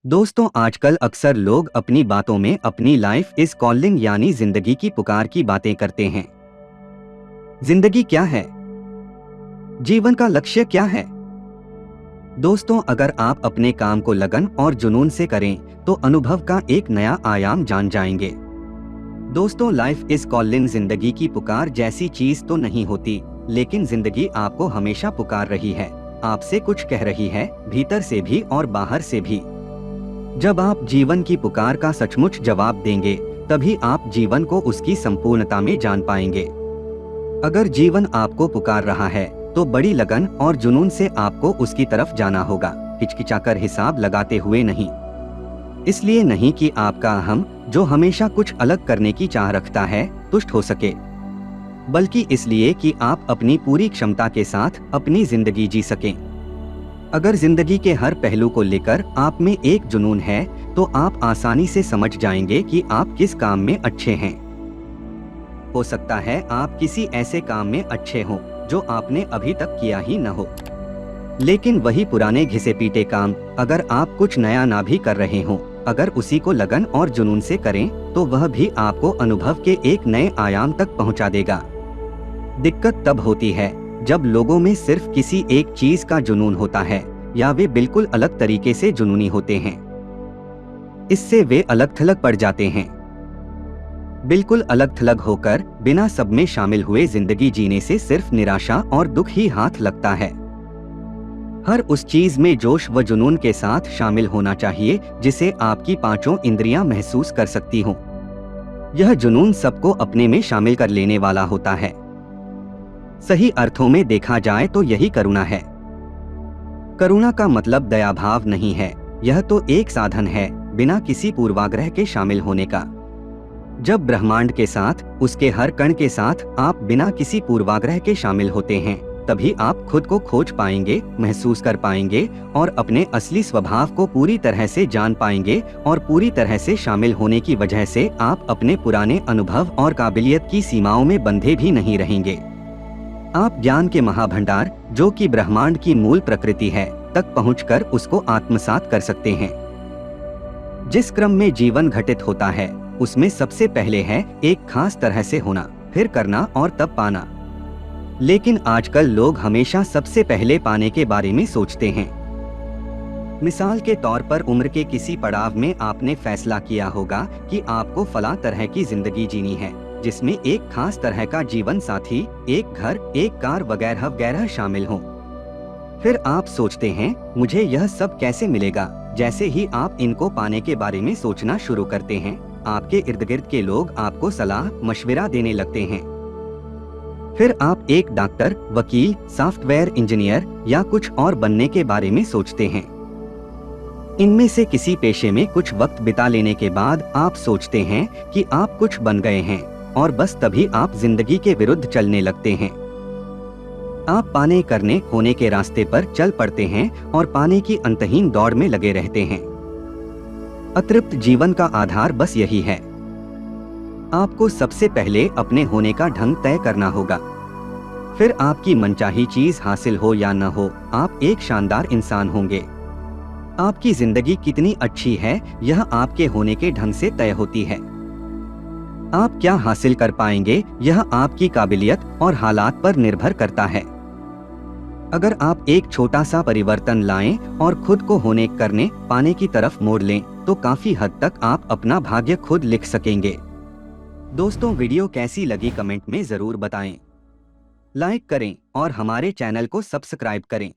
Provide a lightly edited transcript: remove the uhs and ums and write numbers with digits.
दोस्तों, आजकल अक्सर लोग अपनी बातों में अपनी लाइफ इज कॉलिंग यानी जिंदगी की पुकार की बातें करते हैं। जिंदगी क्या है? जीवन का लक्ष्य क्या है? दोस्तों, अगर आप अपने काम को लगन और जुनून से करें तो अनुभव का एक नया आयाम जान जाएंगे। दोस्तों, लाइफ इज कॉलिंग जिंदगी की पुकार जैसी चीज तो नहीं होती, लेकिन जिंदगी आपको हमेशा पुकार रही है, आपसे कुछ कह रही है, भीतर से भी और बाहर से भी। जब आप जीवन की पुकार का सचमुच जवाब देंगे, तभी आप जीवन को उसकी संपूर्णता में जान पाएंगे। अगर जीवन आपको पुकार रहा है तो बड़ी लगन और जुनून से आपको उसकी तरफ जाना होगा, हिचकिचाकर हिसाब लगाते हुए नहीं। इसलिए नहीं कि आपका अहम, जो हमेशा कुछ अलग करने की चाह रखता है, तुष्ट हो सके, बल्कि इसलिए कि आप अपनी पूरी क्षमता के साथ अपनी जिंदगी जी सकें। अगर जिंदगी के हर पहलू को लेकर आप में एक जुनून है तो आप आसानी से समझ जाएंगे कि आप किस काम में अच्छे हैं। हो सकता है आप किसी ऐसे काम में अच्छे हों जो आपने अभी तक किया ही न हो, लेकिन वही पुराने घिसे पीटे काम अगर आप कुछ नया ना भी कर रहे हों, अगर उसी को लगन और जुनून से करें तो वह भी आपको अनुभव के एक नए आयाम तक पहुंचा देगा। दिक्कत तब होती है जब लोगों में सिर्फ किसी एक चीज का जुनून होता है या वे बिल्कुल अलग तरीके से जुनूनी होते हैं। इससे वे अलग थलग पड़ जाते हैं। बिल्कुल अलग थलग होकर बिना सब में शामिल हुए जिंदगी जीने से सिर्फ निराशा और दुख ही हाथ लगता है। हर उस चीज में जोश व जुनून के साथ शामिल होना चाहिए जिसे आपकी पांचों इंद्रियां महसूस कर सकती हों। यह जुनून सबको अपने में शामिल कर लेने वाला होता है। सही अर्थों में देखा जाए तो यही करुणा है। करुणा का मतलब दया भाव नहीं है, यह तो एक साधन है बिना किसी पूर्वाग्रह के शामिल होने का। जब ब्रह्मांड के साथ, उसके हर कण के साथ आप बिना किसी पूर्वाग्रह के शामिल होते हैं, तभी आप खुद को खोज पाएंगे, महसूस कर पाएंगे और अपने असली स्वभाव को पूरी तरह से जान पाएंगे। और पूरी तरह से शामिल होने की वजह से आप अपने पुराने अनुभव और काबिलियत की सीमाओं में बंधे भी नहीं रहेंगे। आप ज्ञान के महाभंडार, जो कि ब्रह्मांड की मूल प्रकृति है, तक पहुंचकर उसको आत्मसात कर सकते हैं। जिस क्रम में जीवन घटित होता है उसमें सबसे पहले है एक खास तरह से होना, फिर करना और तब पाना। लेकिन आजकल लोग हमेशा सबसे पहले पाने के बारे में सोचते हैं। मिसाल के तौर पर उम्र के किसी पड़ाव में आपने फैसला किया होगा कि आपको फला तरह की जिंदगी जीनी है, जिसमें एक खास तरह का जीवन साथी, एक घर, एक कार वगैरह वगैरह शामिल हों। फिर आप सोचते हैं, मुझे यह सब कैसे मिलेगा। जैसे ही आप इनको पाने के बारे में सोचना शुरू करते हैं, आपके इर्द गिर्द के लोग आपको सलाह मशविरा देने लगते हैं। फिर आप एक डॉक्टर, वकील, सॉफ्टवेयर इंजीनियर या कुछ और बनने के बारे में सोचते हैं। इनमें से किसी पेशे में कुछ वक्त बिता लेने के बाद आप सोचते हैं कि आप कुछ बन गए हैं और बस तभी आप जिंदगी के विरुद्ध चलने लगते हैं। आप पाने, करने, होने के रास्ते पर चल पड़ते हैं और पाने की अंतहीन दौड़ में लगे रहते हैं। अतृप्त जीवन का आधार बस यही है। आपको सबसे पहले अपने होने का ढंग तय करना होगा। फिर आपकी मनचाही चीज हासिल हो या न हो, आप एक शानदार इंसान होंगे। आपकी जिंदगी कितनी अच्छी है, यह आपके होने के ढंग से तय होती है। आप क्या हासिल कर पाएंगे, यह आपकी काबिलियत और हालात पर निर्भर करता है। अगर आप एक छोटा सा परिवर्तन लाएं और खुद को होने, करने, पाने की तरफ मोड़ लें, तो काफी हद तक आप अपना भाग्य खुद लिख सकेंगे। दोस्तों, वीडियो कैसी लगी कमेंट में जरूर बताएं। लाइक करें और हमारे चैनल को सब्सक्राइब करें।